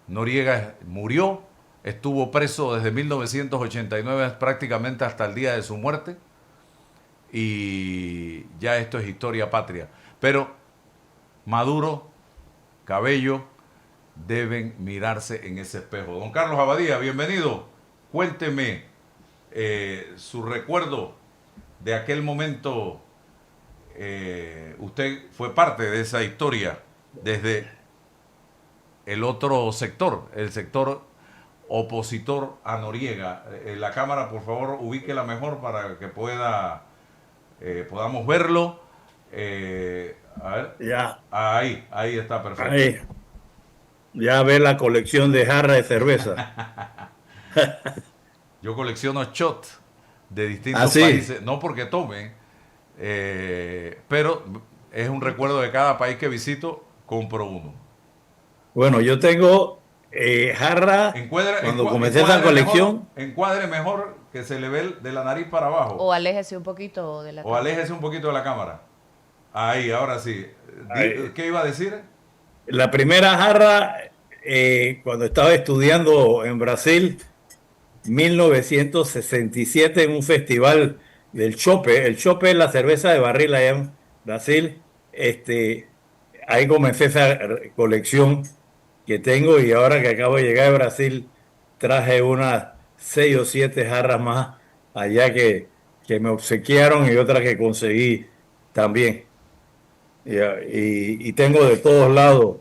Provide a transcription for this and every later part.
Noriega murió, estuvo preso desde 1989 prácticamente hasta el día de su muerte y ya esto es historia patria. Pero Maduro, Cabello, deben mirarse en ese espejo. Don Carlos Abadía, bienvenido. Cuénteme su recuerdo de aquel momento. Usted fue parte de esa historia desde el otro sector, el sector opositor a Noriega. La cámara, por favor, ubíquela mejor para que podamos verlo. A ver, Ya, ahí está perfecto. ahí, ya ve la colección de jarras de cerveza. Yo colecciono shots de distintos Así. países, no porque tome, pero es un recuerdo de cada país que visito, compro uno. Bueno, yo tengo jarra, cuando comencé esa colección, Encuadre mejor que se le ve de la nariz para abajo. O aléjese un poquito de la O cámara. aléjese un poquito de la cámara. Ahí, ahora sí. eh, ¿Qué iba a decir? la primera jarra, cuando estaba estudiando en Brasil, 1967, en un festival del Chope. El Chope es la cerveza de barril allá en Brasil. Ahí comencé esa colección que tengo y ahora que acabo de llegar de Brasil, traje unas 6 o 7 jarras más allá que me obsequiaron y otras que conseguí también. Y tengo de todos lados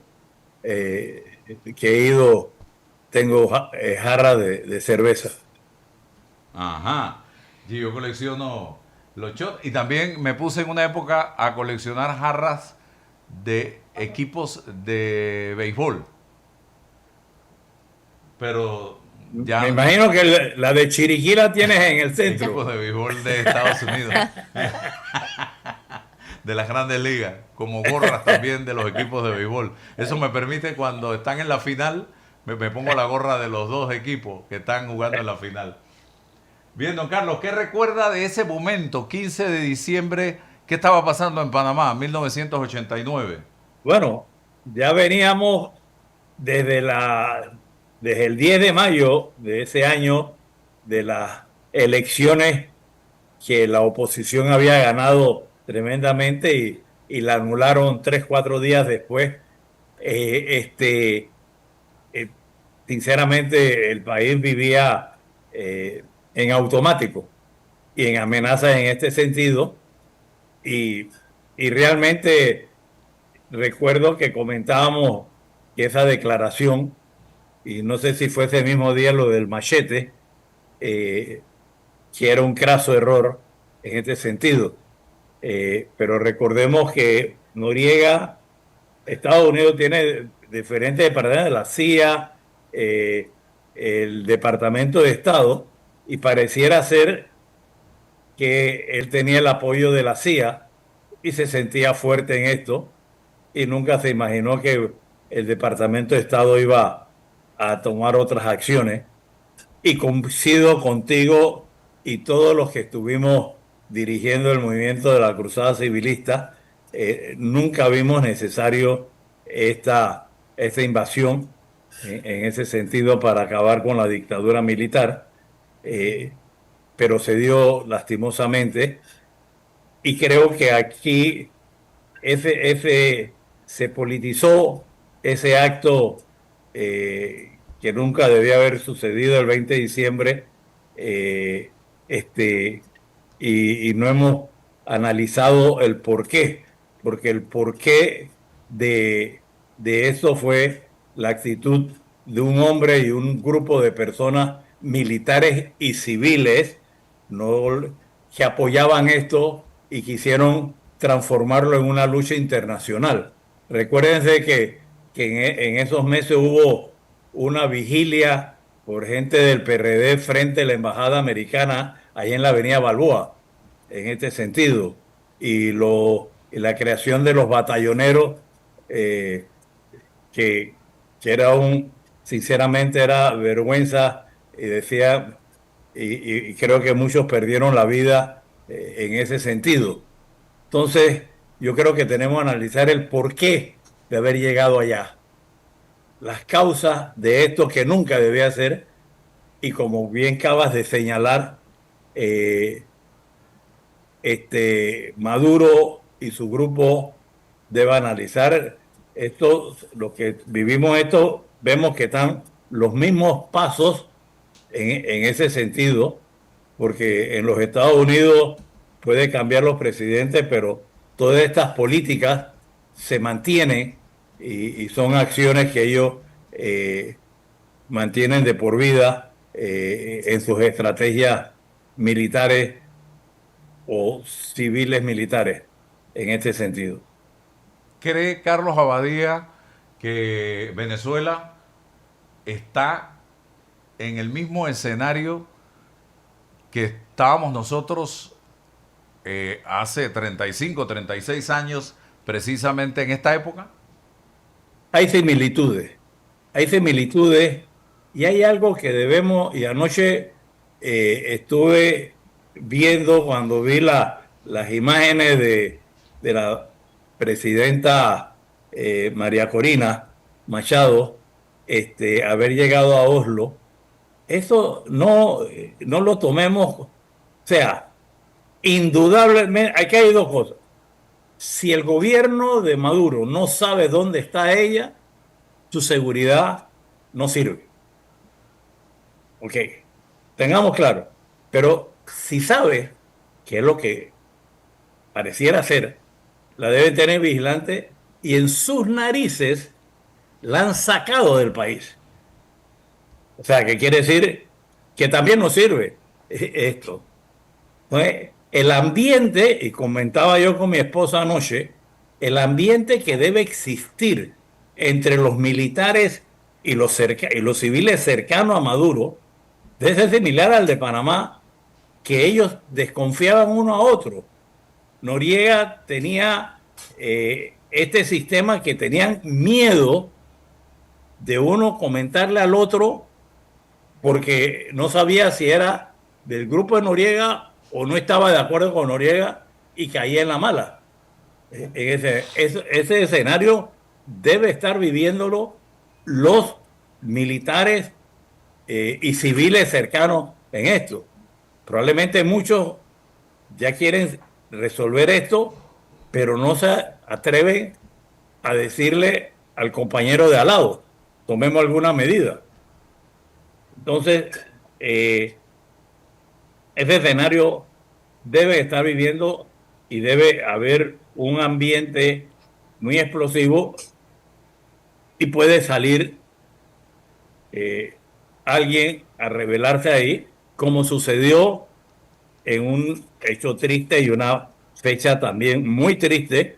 que he ido, tengo jarras de cerveza. Ajá. Sí, yo colecciono los shots y también me puse en una época a coleccionar jarras de equipos de béisbol. Pero Me ya imagino que la de Chiriquí la tienes en el equipos centro. de béisbol de Estados Unidos, de las grandes ligas, como gorras también de los equipos de béisbol. Eso me permite cuando están en la final, me pongo la gorra de los dos equipos que están jugando en la final. Bien, don Carlos, ¿qué recuerda de ese momento, 15 de diciembre, qué estaba pasando en Panamá, 1989? Bueno, ya veníamos desde desde el 10 de mayo de ese año de las elecciones que la oposición había ganado tremendamente y la anularon 3, 4 días después. Eh, este, eh, Sinceramente, el país vivía en automático y en amenazas en este sentido. Y, y realmente recuerdo que comentábamos que esa declaración, y no sé si fue ese mismo día lo del machete, eh, que era un craso error en este sentido. Pero recordemos que Noriega, Estados Unidos tiene diferentes departamentos, la CIA, el Departamento de Estado, y pareciera ser que él tenía el apoyo de la CIA y se sentía fuerte en esto y nunca se imaginó que el Departamento de Estado iba a tomar otras acciones. Y coincido contigo y todos los que estuvimos dirigiendo el movimiento de la Cruzada Civilista, nunca vimos necesario esta invasión en ese sentido para acabar con la dictadura militar, eh, pero se dio lastimosamente y creo que aquí se politizó ese acto que nunca debía haber sucedido el 20 de diciembre, eh, este, y no hemos analizado el porqué, porque el porqué de eso fue la actitud de un hombre y un grupo de personas militares y civiles, no, que apoyaban esto y quisieron transformarlo en una lucha internacional. Recuérdense que en esos meses hubo una vigilia por gente del PRD frente a la embajada americana ahí en la Avenida Balboa, en este sentido, y la creación de los batalloneros, eh, que, que era sinceramente era vergüenza, y decía, y creo que muchos perdieron la vida en ese sentido. Entonces, yo creo que tenemos que analizar el porqué de haber llegado allá. las causas de esto que nunca debía ser, y como bien acabas de señalar, eh, Maduro y su grupo debe analizar esto, lo que vivimos esto, vemos que están los mismos pasos en ese sentido, porque en los Estados Unidos puede cambiar los presidentes, pero todas estas políticas se mantienen y son acciones que ellos mantienen de por vida en sus estrategias militares o civiles militares en este sentido. ¿Cree Carlos Abadía que Venezuela está en el mismo escenario que estábamos nosotros hace 35, 36 años, precisamente en esta época? Hay similitudes, hay similitudes y hay algo que debemos, y anoche estuve viendo cuando vi las imágenes de la presidenta María Corina Machado, haber llegado a Oslo. Eso no lo tomemos, o sea, indudablemente, aquí hay dos cosas. Si el gobierno de Maduro no sabe dónde está ella, su seguridad no sirve. Ok, tengamos claro. Pero si sabe que es lo que pareciera ser, la debe tener vigilante y en sus narices la han sacado del país. O sea, que quiere decir que también no sirve esto. Entonces, el ambiente, y comentaba yo con mi esposa anoche, el ambiente que debe existir entre los militares y los civiles cercanos a Maduro debe ser similar al de Panamá, que ellos desconfiaban uno a otro. Noriega tenía este sistema que tenían miedo de uno comentarle al otro porque no sabía si era del grupo de Noriega o no estaba de acuerdo con Noriega y caía en la mala. Ese escenario debe estar viviéndolo los militares y civiles cercanos en esto. Probablemente muchos ya quieren resolver esto, pero no se atreven a decirle al compañero de al lado, tomemos alguna medida. Entonces, ese escenario debe estar viviendo y debe haber un ambiente muy explosivo y puede salir eh, alguien a rebelarse ahí, como sucedió en un hecho triste y una fecha también muy triste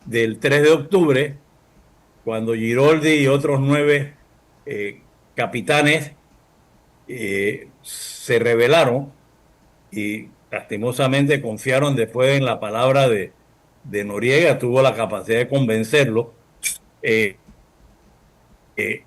del 3 de octubre, cuando Giroldi y otros 9 capitanes se rebelaron y lastimosamente confiaron después en la palabra de Noriega, tuvo la capacidad de convencerlo eh,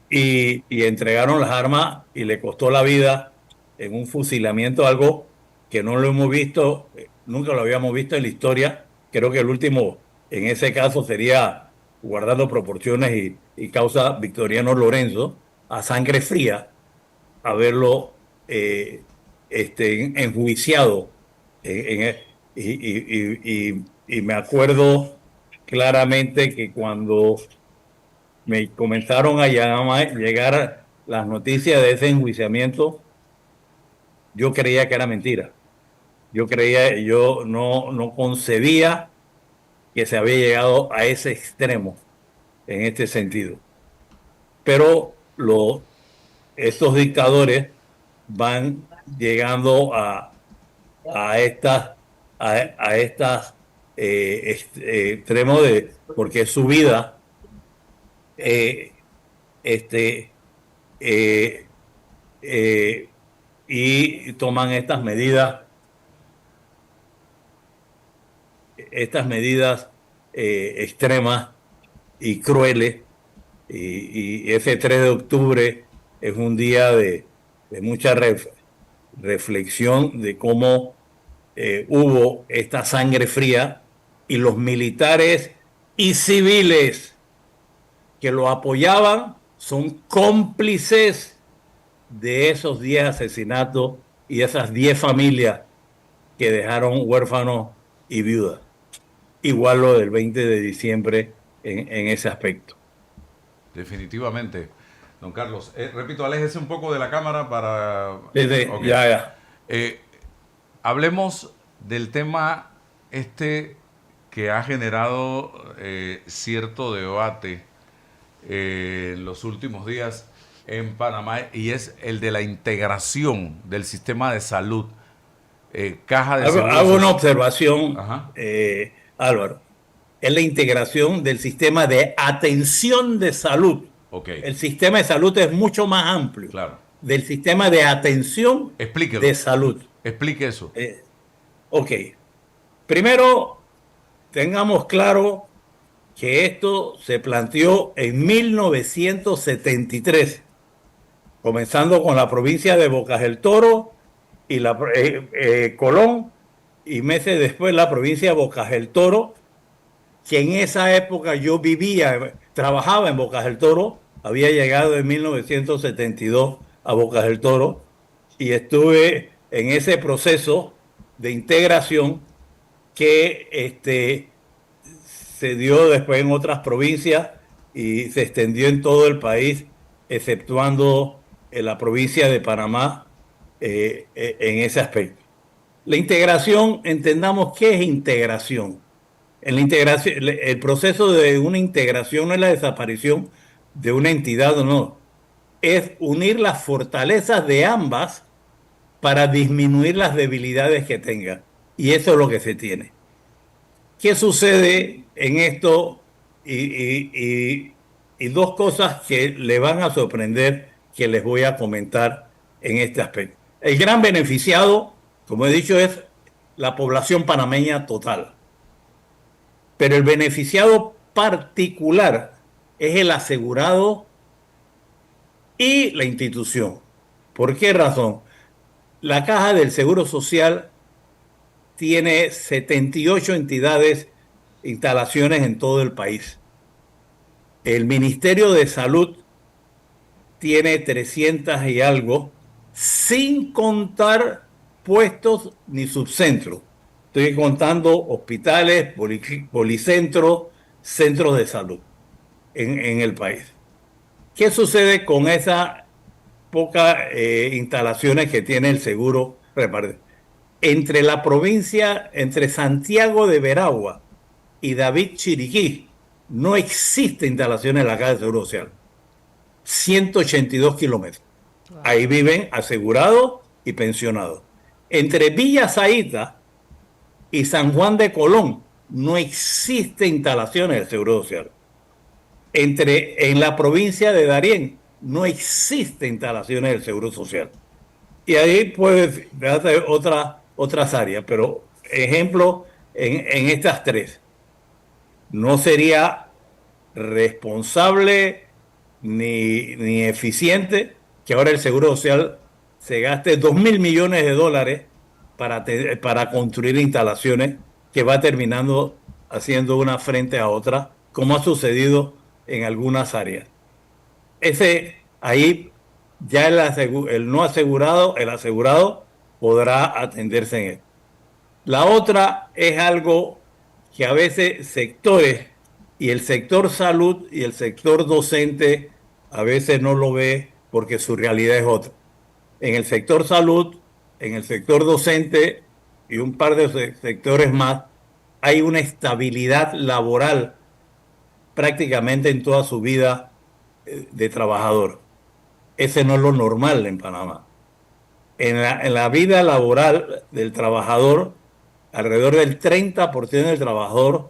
y entregaron las armas y le costó la vida en un fusilamiento, algo que no lo hemos visto, nunca lo habíamos visto en la historia. Creo que el último en ese caso sería, guardando proporciones y causa, Victoriano Lorenzo, a sangre fría, haberlo enjuiciado. Y me acuerdo claramente que cuando me comenzaron a llegar las noticias de ese enjuiciamiento, yo creía que era mentira. Yo no concebía que se había llegado a ese extremo en este sentido. Pero estos dictadores van llegando a estas, a estas extremos porque su vida este, eh, eh, y toman estas medidas extremas y crueles. Y ese 3 de octubre es un día de mucha reflexión de cómo hubo esta sangre fría y los militares y civiles que lo apoyaban son cómplices de esos 10 asesinatos y esas 10 familias que dejaron huérfanos y viudas. Igual lo del 20 de diciembre en ese aspecto. Definitivamente. Don Carlos, repito, aléjese un poco de la cámara para... Okay. Ya. Hablemos del tema que ha generado cierto debate en los últimos días en Panamá, y es el de la integración del sistema de salud. Caja de Seguro Hago una observación, Ajá. Álvaro. Es la integración del sistema de atención de salud. Okay. El sistema de salud es mucho más amplio. Claro. Del sistema de atención Explíquelo. de salud. Explique eso. Ok. Primero, tengamos claro que esto se planteó en 1973, comenzando con la provincia de Bocas del Toro y Colón, y meses después la provincia de Bocas del Toro, que en esa época yo trabajaba en Bocas del Toro, había llegado en 1972 a Bocas del Toro y estuve en ese proceso de integración que se dio después en otras provincias y se extendió en todo el país, exceptuando en la provincia de Panamá en ese aspecto. La integración, entendamos qué es integración. En la integración, el proceso de una integración no es la desaparición de una entidad o no, es unir las fortalezas de ambas para disminuir las debilidades que tenga. Y eso es lo que se tiene. ¿Qué sucede en esto? Y dos cosas que le van a sorprender que les voy a comentar en este aspecto. El gran beneficiado, como he dicho, es la población panameña total. Pero el beneficiado particular es el asegurado y la institución. ¿Por qué razón? La Caja del Seguro Social tiene 78 entidades, instalaciones en todo el país. El Ministerio de Salud tiene 300 y algo, sin contar puestos ni subcentros. Estoy contando hospitales, policentros, centros de salud en el país. ¿Qué sucede con esas pocas instalaciones que tiene el seguro repartido? Entre la provincia, entre Santiago de Veragua y David Chiriquí, no existe instalaciones en la Caja de Seguro Social. 182 kilómetros. Wow. Ahí viven asegurados y pensionados. Entre Villa Zaita y San Juan de Colón no existe instalaciones del Seguro Social. En la provincia de Darién no existe instalaciones del Seguro Social. Y ahí puedes ver otras áreas, pero ejemplo, en estas tres. No sería responsable ni eficiente que ahora el Seguro Social se gaste 2.000 millones de dólares para construir instalaciones que va terminando haciendo una frente a otra, como ha sucedido en algunas áreas. Ahí ya el no asegurado, el asegurado podrá atenderse en él. La otra es algo que a veces sectores, y el sector salud y el sector docente a veces no lo ve porque su realidad es otra. En el sector salud, en el sector docente y un par de sectores más, hay una estabilidad laboral prácticamente en toda su vida de trabajador. Ese no es lo normal en Panamá. En la vida laboral del trabajador, alrededor del 30% del trabajador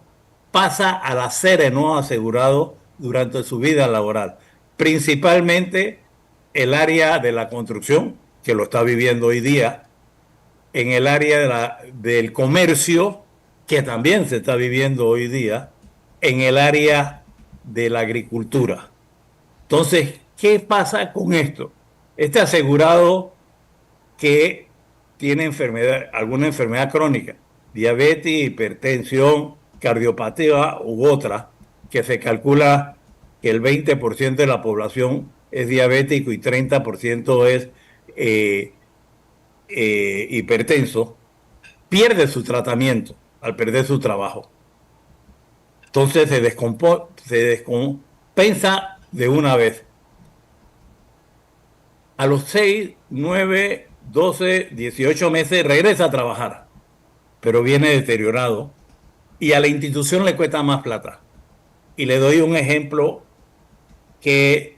pasa al ser no asegurado durante su vida laboral. Principalmente el área de la construcción, que lo está viviendo hoy día, en el área del comercio, que también se está viviendo hoy día, en el área de la agricultura. Entonces, ¿qué pasa con esto? Este asegurado que tiene alguna enfermedad crónica, diabetes, hipertensión, cardiopatía u otra, que se calcula que el 20% de la población es diabético y 30% es eh, hipertenso, pierde su tratamiento al perder su trabajo. Entonces se descompensa de una vez. A los 6, 9, 12, 18 meses regresa a trabajar, pero viene deteriorado y a la institución le cuesta más plata. Y le doy un ejemplo que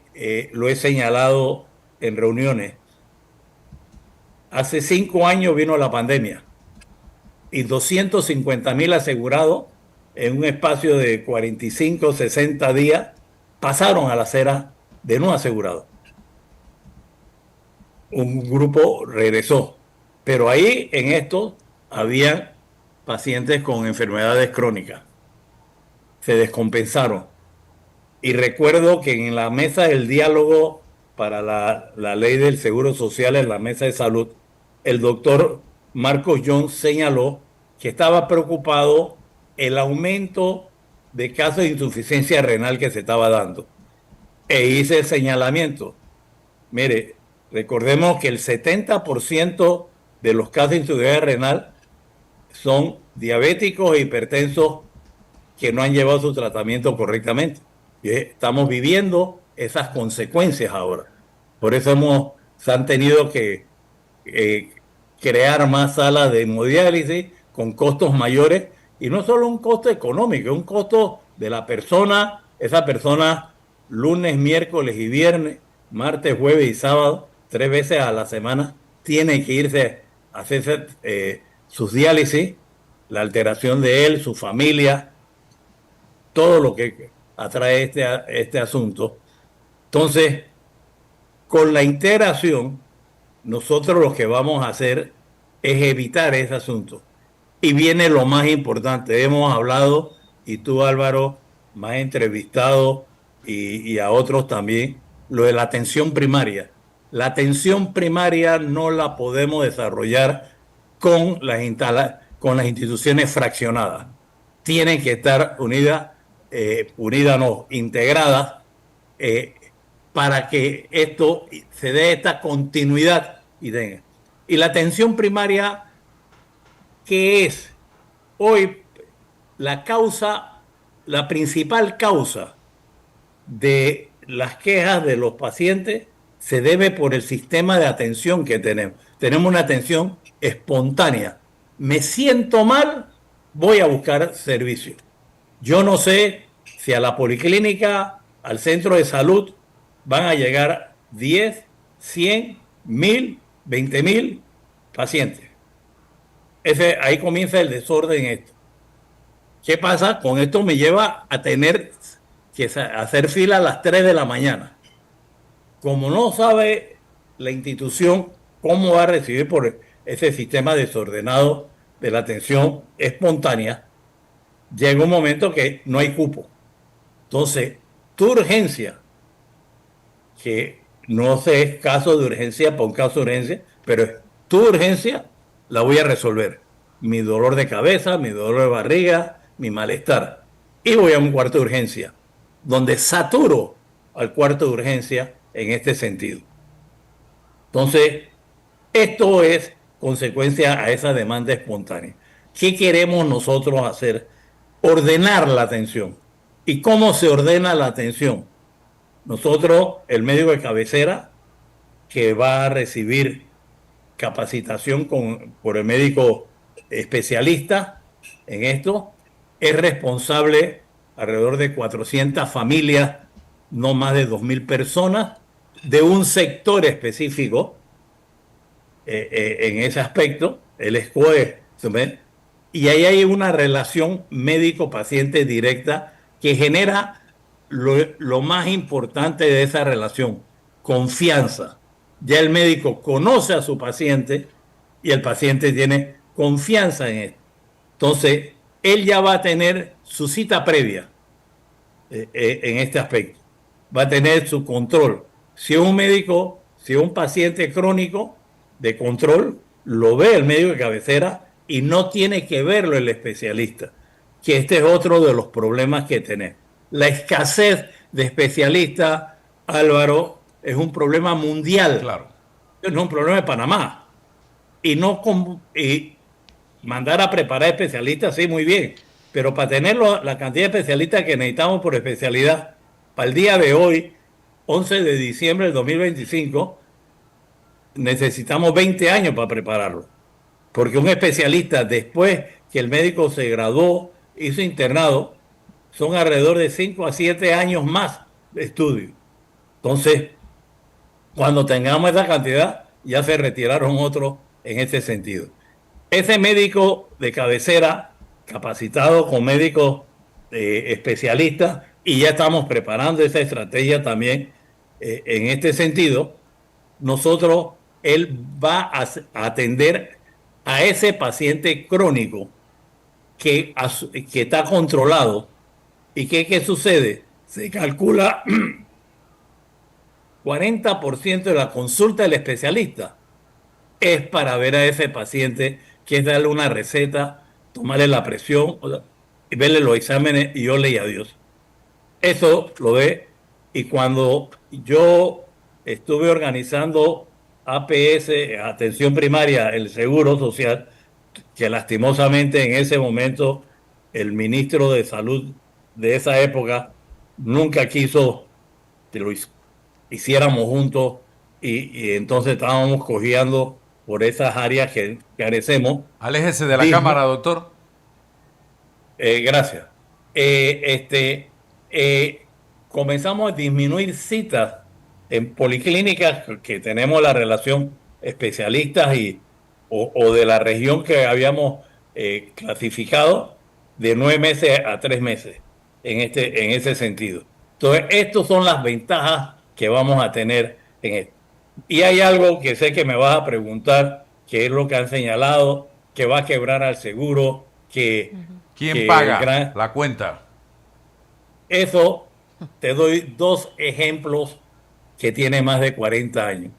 lo he señalado en reuniones. Hace 5 años vino la pandemia y 250,000 asegurados en un espacio de 45, 60 días pasaron a la acera de no asegurados. Un grupo regresó, pero ahí en esto había pacientes con enfermedades crónicas. Se descompensaron. Y recuerdo que en la mesa del diálogo para la ley del Seguro Social, en la mesa de salud, el doctor Marcos Jones señaló que estaba preocupado el aumento de casos de insuficiencia renal que se estaba dando. E hice el señalamiento. Mire, recordemos que el 70% de los casos de insuficiencia renal son diabéticos e hipertensos que no han llevado su tratamiento correctamente. Y estamos viviendo esas consecuencias ahora. Por eso se han tenido que crear más salas de hemodiálisis con costos mayores, y no solo un costo económico, es un costo de la persona, esa persona lunes, miércoles y viernes, martes, jueves y sábado, 3 veces a la semana, tiene que irse a hacerse sus diálisis, la alteración de él, su familia, todo lo que atrae este asunto. Entonces, con la integración, nosotros lo que vamos a hacer es evitar ese asunto. Y viene lo más importante. Hemos hablado, y tú, Álvaro, me has entrevistado y a otros también, lo de la atención primaria. La atención primaria no la podemos desarrollar con con las instituciones fraccionadas. Tienen que estar unidas no, integradas, para que esto se dé esta continuidad y tenga. Y la atención primaria, ¿qué es? Hoy la principal causa de las quejas de los pacientes se debe por el sistema de atención que tenemos. Tenemos una atención espontánea. Me siento mal, voy a buscar servicio. Yo no sé si a la policlínica, al centro de salud, van a llegar 10, 100, 1000, 20,000 pacientes. Ahí comienza el desorden esto. ¿Qué pasa? Con esto me lleva a tener que hacer fila a las 3 de la mañana. Como no sabe la institución cómo va a recibir por ese sistema desordenado de la atención espontánea, llega un momento que no hay cupo. Entonces, tu urgencia, que no sé, es caso de urgencia por un caso de urgencia, pero tu urgencia la voy a resolver. Mi dolor de cabeza, mi dolor de barriga, mi malestar. Y voy a un cuarto de urgencia, donde saturo al cuarto de urgencia en este sentido. Entonces, esto es consecuencia a esa demanda espontánea. ¿Qué queremos nosotros hacer? Ordenar la atención. ¿Y cómo se ordena la atención? Nosotros, el médico de cabecera, que va a recibir capacitación por el médico especialista en esto, es responsable alrededor de 400 familias, no más de 2,000 personas, de un sector específico en ese aspecto. Él escoge, y ahí hay una relación médico-paciente directa que genera lo más importante de esa relación: confianza. Ya el médico conoce a su paciente y el paciente tiene confianza en él. Entonces, él ya va a tener su cita previa en este aspecto. Va a tener su control. Si es un médico, si es un paciente crónico de control, lo ve el médico de cabecera y no tiene que verlo el especialista. Que este es otro de los problemas que tenemos. La escasez de especialistas, Álvaro, es un problema mundial. Claro. No es un problema de Panamá. Y mandar a preparar especialistas, sí, muy bien. Pero para tener la cantidad de especialistas que necesitamos por especialidad, para el día de hoy, 11 de diciembre del 2025, necesitamos 20 años para prepararlo. Porque un especialista, después que el médico se graduó, hizo internado, son alrededor de 5 a 7 años más de estudio. Entonces, cuando tengamos esa cantidad, ya se retiraron otros en ese sentido. Ese médico de cabecera, capacitado con médicos especialistas, y ya estamos preparando esa estrategia también en este sentido, él va a atender a ese paciente crónico que está controlado. ¿Y qué sucede? Se calcula 40% de la consulta del especialista es para ver a ese paciente, que es darle una receta, tomarle la presión, y verle los exámenes y ole y adiós. Eso lo ve. Y cuando yo estuve organizando APS, atención primaria, el Seguro Social, que lastimosamente en ese momento el ministro de Salud de esa época nunca quiso que lo hiciéramos juntos, y entonces estábamos cojeando por esas áreas que carecemos. Aléjese de la cámara, doctor. Gracias. Comenzamos a disminuir citas en policlínicas que tenemos la relación especialistas o de la región que habíamos clasificado, de 9 meses a 3 meses en ese sentido. Entonces, estas son las ventajas que vamos a tener en esto. Y hay algo que sé que me vas a preguntar, que es lo que han señalado, que va a quebrar al seguro, que... ¿Quién paga la cuenta? Eso, te doy 2 ejemplos que tiene más de 40 años.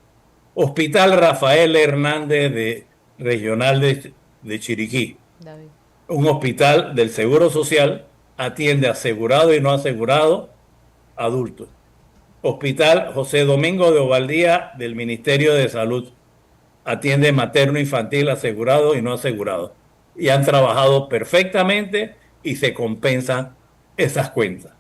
Hospital Rafael Hernández Regional de Chiriquí. David. Un hospital del Seguro Social, atiende asegurado y no asegurado, adultos. Hospital José Domingo de Ovaldía del Ministerio de Salud, atiende materno infantil asegurado y no asegurado. Y han trabajado perfectamente y se compensan esas cuentas.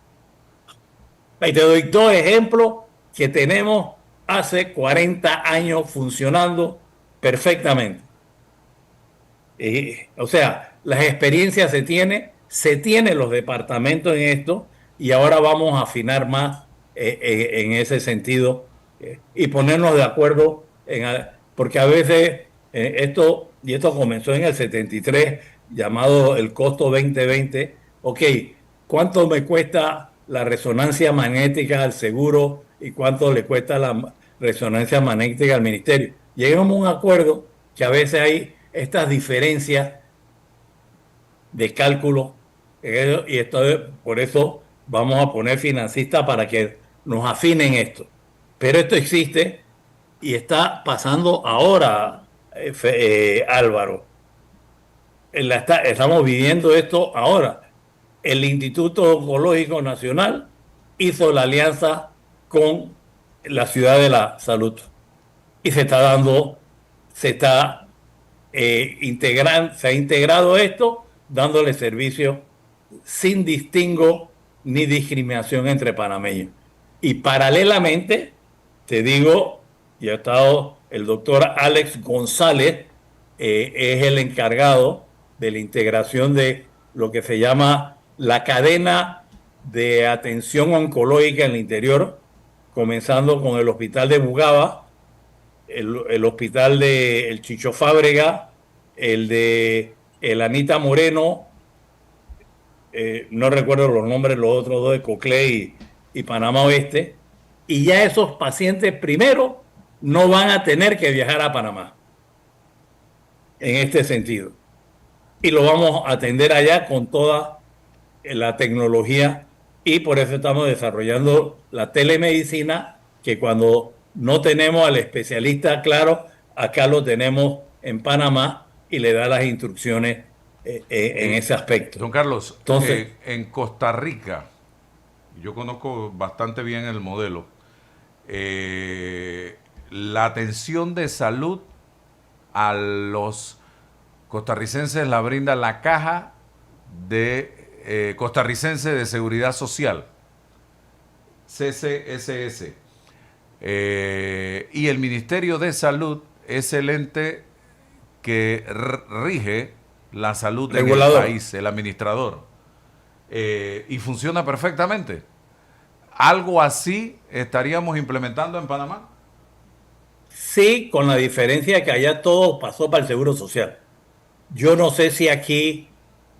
Ahí te doy 2 ejemplos que tenemos hace 40 años funcionando perfectamente. O sea, las experiencias se tienen los departamentos en esto, y ahora vamos a afinar más en ese sentido, y ponernos de acuerdo, porque a veces esto comenzó en el 73, llamado el costo 2020. Ok, ¿cuánto me cuesta la resonancia magnética al seguro y cuánto le cuesta la resonancia magnética al ministerio? Llegamos a un acuerdo que a veces hay estas diferencias de cálculo, y por eso vamos a poner financistas para que nos afinen esto. Pero esto existe y está pasando ahora, Álvaro. Estamos viviendo esto ahora. El Instituto Oncológico Nacional hizo la alianza con la Ciudad de la Salud y se ha integrado esto, dándole servicio sin distingo ni discriminación entre panameños. Y paralelamente, te digo, ya ha estado el doctor Alex González, es el encargado de la integración de lo que se llama la cadena de atención oncológica en el interior, comenzando con el hospital de Bugaba, el hospital de el Chicho Fábrega, el de el Anita Moreno, no recuerdo los nombres, los otros 2 de Coclé y Panamá Oeste, y ya esos pacientes primero no van a tener que viajar a Panamá en este sentido, y lo vamos a atender allá con toda la tecnología, y por eso estamos desarrollando la telemedicina, que cuando no tenemos al especialista claro, acá lo tenemos en Panamá y le da las instrucciones en ese aspecto. Don Carlos, entonces, en Costa Rica, yo conozco bastante bien el modelo. La atención de salud a los costarricenses la brinda la Caja de Costarricense de Seguridad Social, CCSS. Y el Ministerio de Salud es el ente que rige la salud en el país, el administrador. Y funciona perfectamente. ¿Algo así estaríamos implementando en Panamá? Sí, con la diferencia que allá todo pasó para el Seguro Social. Yo no sé si aquí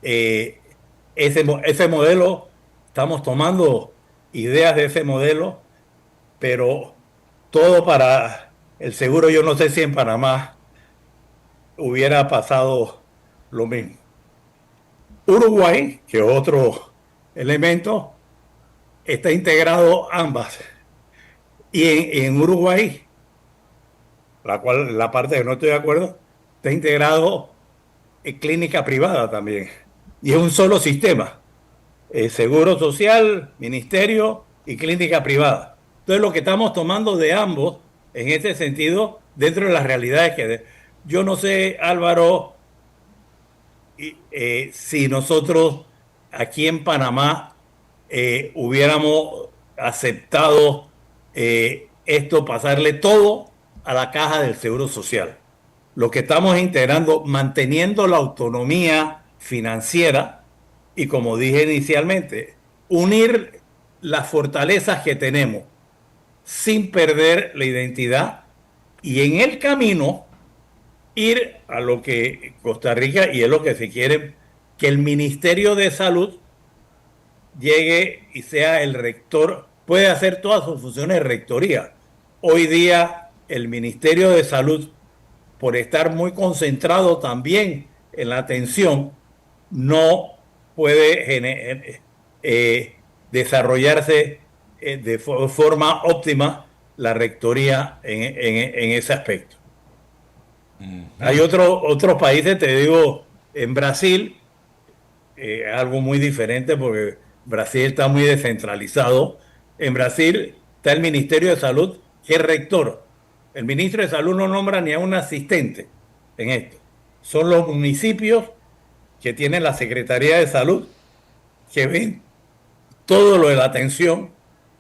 ese modelo, estamos tomando ideas de ese modelo, pero todo para el seguro, yo no sé si en Panamá hubiera pasado lo mismo. Uruguay, que es otro elemento, está integrado ambas. Y en Uruguay, la parte que no estoy de acuerdo, está integrado en clínica privada también. Y es un solo sistema. Seguro social, ministerio y clínica privada. Entonces lo que estamos tomando de ambos, en este sentido, dentro de las realidades yo no sé, Álvaro, si nosotros aquí en Panamá hubiéramos aceptado esto, pasarle todo a la caja del Seguro Social. Lo que estamos integrando, manteniendo la autonomía financiera y, como dije inicialmente, unir las fortalezas que tenemos sin perder la identidad y en el camino ir a lo que Costa Rica, y es lo que se quiere, que el Ministerio de Salud llegue y sea el rector, puede hacer todas sus funciones de rectoría. Hoy día el Ministerio de Salud, por estar muy concentrado también en la atención, no puede desarrollarse de forma óptima la rectoría en ese aspecto. Hay otros países, te digo, en Brasil, algo muy diferente porque Brasil está muy descentralizado. En Brasil está el Ministerio de Salud, que es rector. El ministro de Salud no nombra ni a un asistente en esto. Son los municipios que tienen la Secretaría de Salud, que ven todo lo de la atención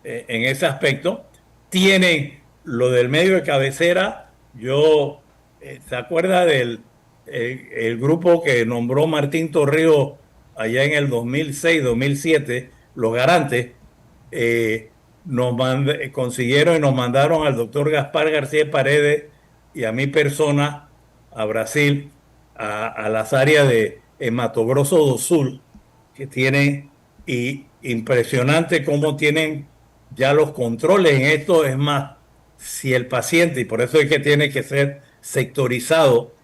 en ese aspecto. Tienen lo del medio de cabecera. ¿Se acuerda del el grupo que nombró Martín Torrijos allá en el 2006-2007, los garantes? Consiguieron y nos mandaron al doctor Gaspar García Paredes y a mi persona a Brasil, a las áreas de Mato Grosso do Sul, que tienen, y impresionante cómo tienen ya los controles en esto. Es más, si el paciente, y por eso es que tiene que ser sectorizado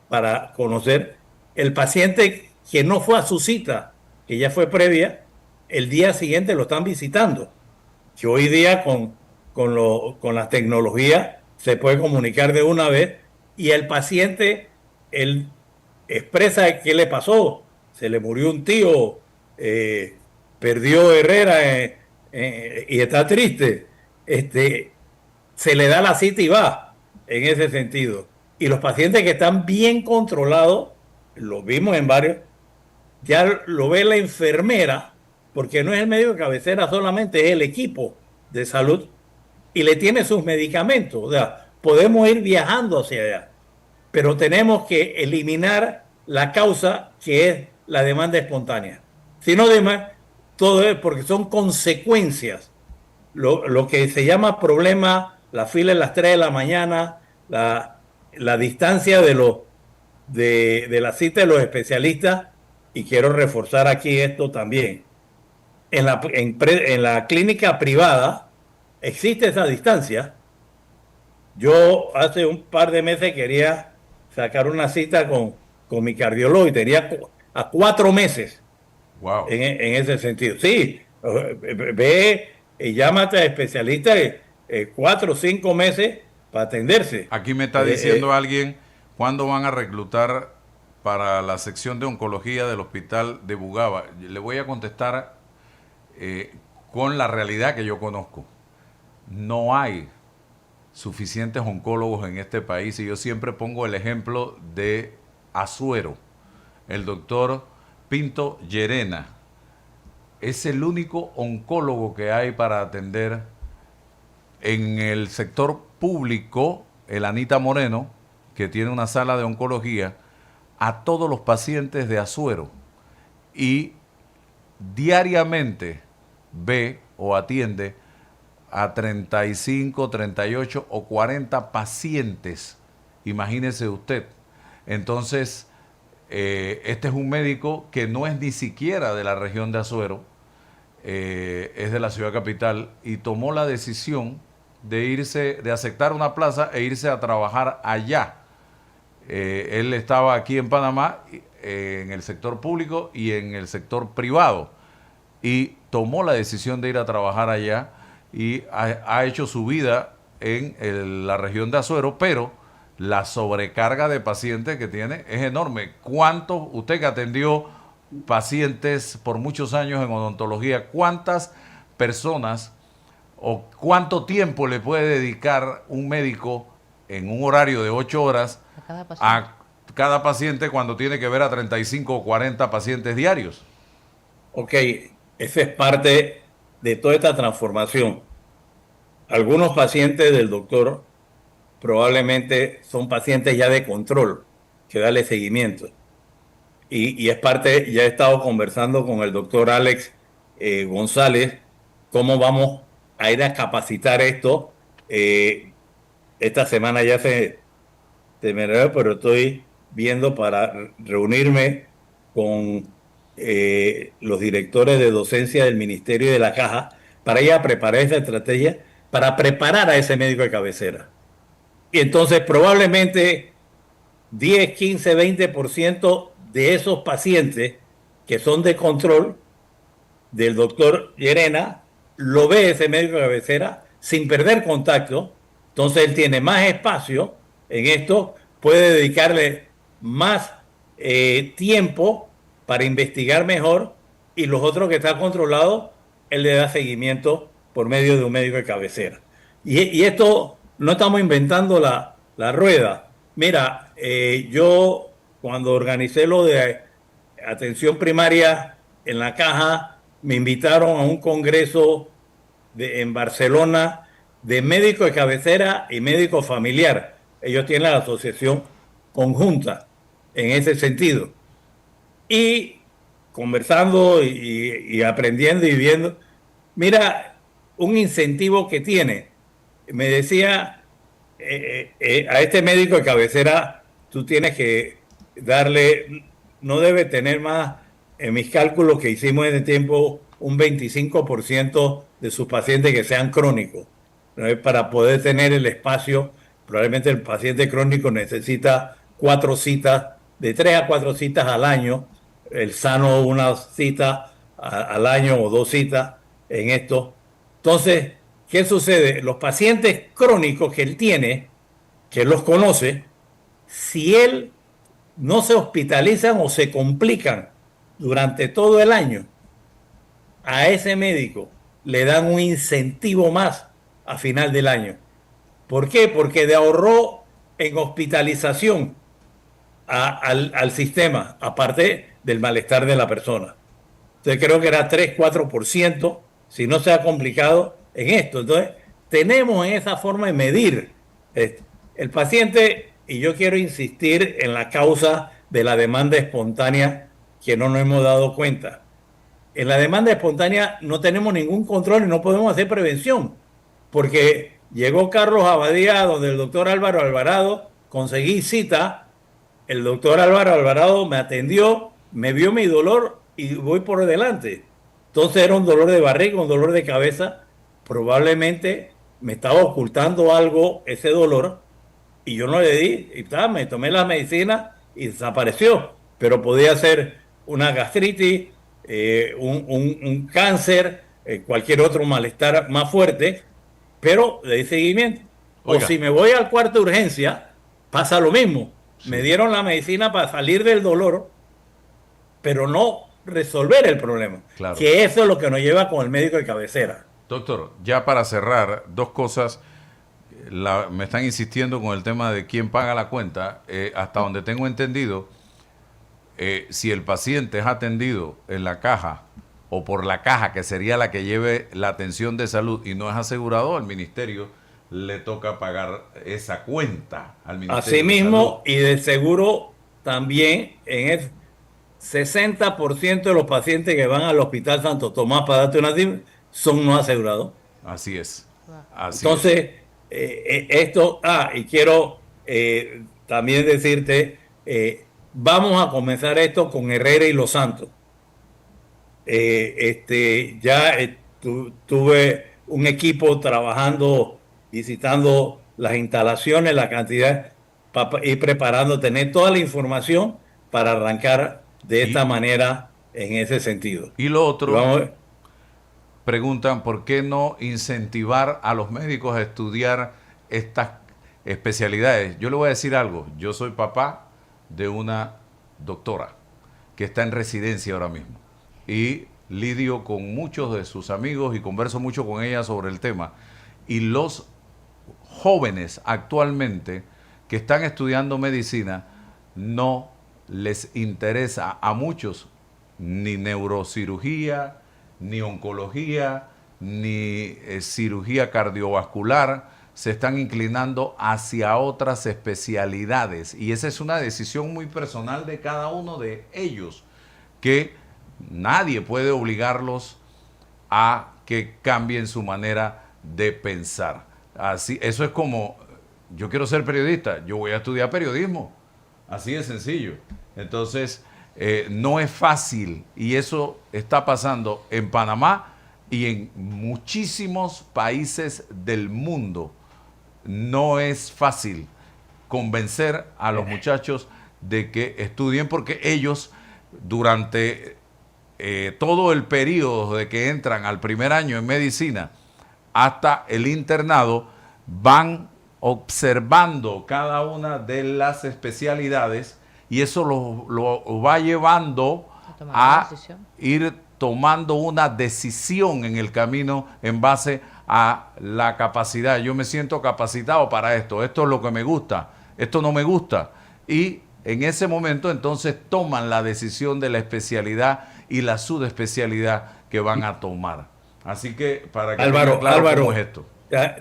para conocer, el paciente que no fue a su cita, que ya fue previa, el día siguiente lo están visitando, que hoy día con las tecnologías se puede comunicar de una vez, y el paciente, él expresa qué le pasó. Se le murió un tío, perdió Herrera y está triste. Se le da la cita y va en ese sentido. Y los pacientes que están bien controlados, lo vimos en varios, ya lo ve la enfermera, porque no es el médico de cabecera solamente, es el equipo de salud, y le tiene sus medicamentos. O sea, podemos ir viajando hacia allá, pero tenemos que eliminar la causa, que es la demanda espontánea. Si no, todo es porque son consecuencias. Lo que se llama problema, la fila en las 3 de la mañana, la distancia de la cita de los especialistas, y quiero reforzar aquí esto también. En la clínica privada existe esa distancia. Yo hace un par de meses quería sacar una cita con mi cardiólogo y tenía a 4 meses. Wow. En ese sentido. Sí, ve y llámate a especialistas 4 o 5 meses para atenderse. Aquí me está diciendo alguien cuándo van a reclutar para la sección de oncología del hospital de Bugaba. Le voy a contestar con la realidad que yo conozco. No hay suficientes oncólogos en este país y yo siempre pongo el ejemplo de Azuero. El doctor Pinto Llerena es el único oncólogo que hay para atender en el sector público, el Anita Moreno, que tiene una sala de oncología, a todos los pacientes de Azuero y diariamente ve o atiende a 35, 38 o 40 pacientes. Imagínese usted. Entonces, este es un médico que no es ni siquiera de la región de Azuero, es de la ciudad capital y tomó la decisión de aceptar una plaza e irse a trabajar allá. Él estaba aquí en Panamá, en el sector público y en el sector privado, y tomó la decisión de ir a trabajar allá y ha hecho su vida en la región de Azuero, pero la sobrecarga de pacientes que tiene es enorme. ¿Cuántos, usted que atendió pacientes por muchos años en odontología, cuántas personas o cuánto tiempo le puede dedicar un médico en un horario de 8 horas a cada paciente cuando tiene que ver a 35 o 40 pacientes diarios? Ok, esa es parte de toda esta transformación. Algunos pacientes del doctor probablemente son pacientes ya de control, que darle seguimiento. Y es parte, ya he estado conversando con el doctor Alex González, cómo vamos a ir a capacitar esto. Esta semana ya se terminará, pero estoy viendo para reunirme con los directores de docencia del Ministerio y de la Caja para ir a preparar esa estrategia, para preparar a ese médico de cabecera. Y entonces probablemente 10, 15, 20% de esos pacientes que son de control del doctor Llerena, lo ve ese médico de cabecera sin perder contacto. Entonces él tiene más espacio en esto, puede dedicarle más tiempo para investigar mejor, y los otros que están controlados, él le da seguimiento por medio de un médico de cabecera. Y esto no estamos inventando la rueda. Mira, yo cuando organicé lo de atención primaria en la Caja, me invitaron a un congreso en Barcelona de médico de cabecera y médico familiar. Ellos tienen la asociación conjunta en ese sentido. Y conversando y aprendiendo y viendo, mira, un incentivo que tiene. Me decía, a este médico de cabecera, tú tienes que darle, no debe tener más, en mis cálculos que hicimos en ese tiempo, un 25% de sus pacientes que sean crónicos, ¿no? Para poder tener el espacio. Probablemente el paciente crónico necesita 4 citas, de 3 a 4 citas al año, el sano una cita al año o 2 citas en esto. Entonces, ¿qué sucede? Los pacientes crónicos que él tiene, que él los conoce, si él no se hospitalizan o se complican durante todo el año, a ese médico le dan un incentivo más a final del año. ¿Por qué? Porque de ahorró en hospitalización al sistema, aparte del malestar de la persona. Entonces creo que era 3-4%, si no se ha complicado en esto. Entonces tenemos esa forma de medir el paciente, y yo quiero insistir en la causa de la demanda espontánea que no nos hemos dado cuenta. En la demanda espontánea no tenemos ningún control y no podemos hacer prevención, porque llegó Carlos Abadía donde el doctor Álvaro Alvarado, conseguí cita, el doctor Álvaro Alvarado me atendió, me vio mi dolor y voy por delante. Entonces era un dolor de barriga, un dolor de cabeza, probablemente me estaba ocultando algo ese dolor y yo no le di, y me tomé la medicina y desapareció, pero podía ser una gastritis, un cáncer, cualquier otro malestar más fuerte, pero le di seguimiento. Oiga. O si me voy al cuarto de urgencia, pasa lo mismo. Sí. Me dieron la medicina para salir del dolor, pero no resolver el problema. Claro. Que eso es lo que nos lleva con el médico de cabecera. Doctor, ya para cerrar, dos cosas. Me están insistiendo con el tema de quién paga la cuenta. Hasta donde tengo entendido, si el paciente es atendido en la caja o por la caja, que sería la que lleve la atención de salud y no es asegurado, al ministerio le toca pagar esa cuenta al Ministerio Asimismo, de y de seguro también en el 60% de los pacientes que van al Hospital Santo Tomás para darte una cifra son no asegurados. Salud. Así es. Wow. Así es. Entonces, y quiero también decirte, vamos a comenzar esto con Herrera y Los Santos. Tuve un equipo trabajando, visitando las instalaciones, la cantidad, y preparando, tener toda la información para arrancar de esta manera en ese sentido. Y lo Y otro, vamos a ver. preguntan por qué no incentivar a los médicos a estudiar estas especialidades. Yo le voy a decir algo. Yo soy papá de una doctora que está en residencia ahora mismo y lidio con muchos de sus amigos y converso mucho con ella sobre el tema. Y los jóvenes actualmente que están estudiando medicina no les interesa a muchos ni neurocirugía, ni oncología, ni cirugía cardiovascular. Se están inclinando hacia otras especialidades y esa es una decisión muy personal de cada uno de ellos, que nadie puede obligarlos a que cambien su manera de pensar. Así, eso es como, yo quiero ser periodista, yo voy a estudiar periodismo, así de sencillo. Entonces, no es fácil y eso está pasando en Panamá y en muchísimos países del mundo. No es fácil convencer a los muchachos de que estudien porque ellos durante todo el periodo de que entran al primer año en medicina hasta el internado van observando cada una de las especialidades y eso lo va llevando a ir tomando una decisión en el camino en base a la capacidad. Yo me siento capacitado para esto, esto es lo que me gusta, esto no me gusta. Y en ese momento entonces toman la decisión de la especialidad y la subespecialidad que van a tomar. Así que para que Álvaro, cómo es esto.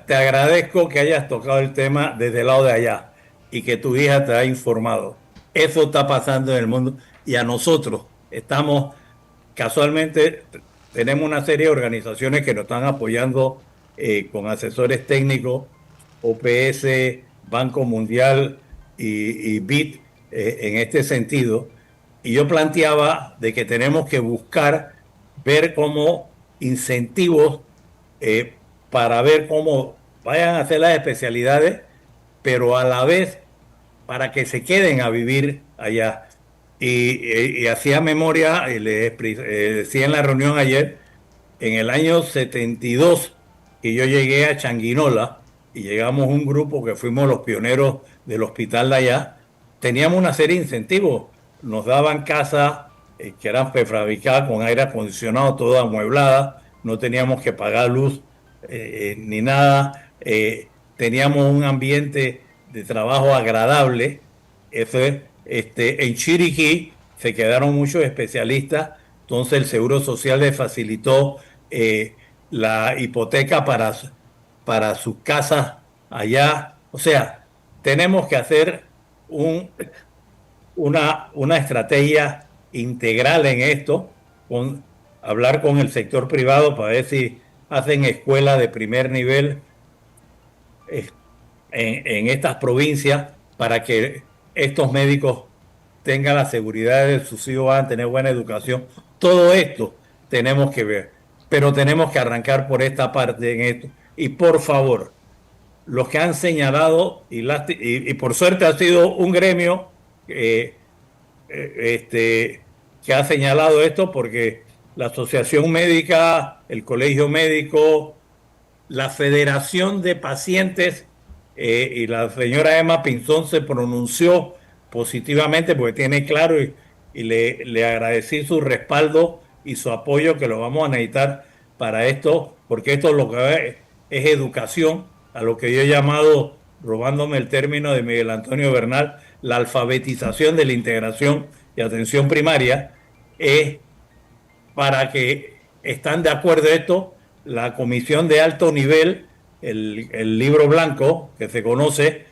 te agradezco que hayas tocado el tema desde el lado de allá y que tu hija te ha informado. Eso está pasando en el mundo y a nosotros estamos, casualmente, tenemos una serie de organizaciones que nos están apoyando con asesores técnicos, OPS, Banco Mundial y BID en este sentido. Y yo planteaba de que tenemos que buscar, ver cómo incentivos para ver cómo vayan a hacer las especialidades, pero a la vez para que se queden a vivir allá. Y hacía memoria, y le decía en la reunión ayer, en el año 72, que yo llegué a Changuinola, y llegamos un grupo que fuimos los pioneros del hospital de allá, teníamos una serie de incentivos. Nos daban casas que eran prefabricadas con aire acondicionado, toda amueblada, no teníamos que pagar luz ni nada, teníamos un ambiente de trabajo agradable. Eso es, en Chiriquí se quedaron muchos especialistas, entonces el Seguro Social les facilitó la hipoteca para sus casas allá. O sea, tenemos que hacer una estrategia integral en esto, hablar con el sector privado para ver si hacen escuelas de primer nivel en estas provincias para que estos médicos tengan la seguridad de que sus hijos van a tener buena educación. Todo esto tenemos que ver, pero tenemos que arrancar por esta parte en esto. Y por favor, los que han señalado, y por suerte ha sido un gremio que ha señalado esto, porque la Asociación Médica, el Colegio Médico, la Federación de Pacientes y la señora Emma Pinzón se pronunció positivamente porque tiene claro y le agradecí su respaldo y su apoyo, que lo vamos a necesitar para esto, porque esto lo que es educación, a lo que yo he llamado, robándome el término de Miguel Antonio Bernal, la alfabetización de la integración y atención primaria, es para que están de acuerdo esto, la comisión de alto nivel, el libro blanco que se conoce,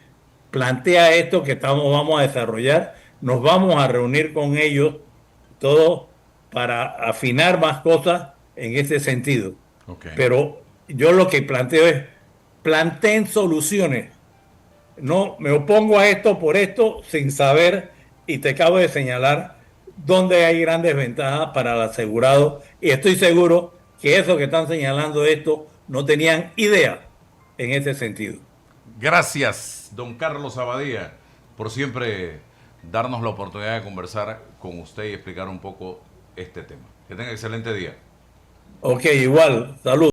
plantea esto que vamos a desarrollar, nos vamos a reunir con ellos todos para afinar más cosas en ese sentido. Ok. Pero yo lo que planteo es, planteen soluciones. No me opongo a esto por esto sin saber, y te acabo de señalar dónde hay grandes ventajas para el asegurado, y estoy seguro que esos que están señalando esto no tenían idea en ese sentido. Gracias, don Carlos Abadía, por siempre darnos la oportunidad de conversar con usted y explicar un poco este tema. Que tenga excelente día. Ok, igual, salud.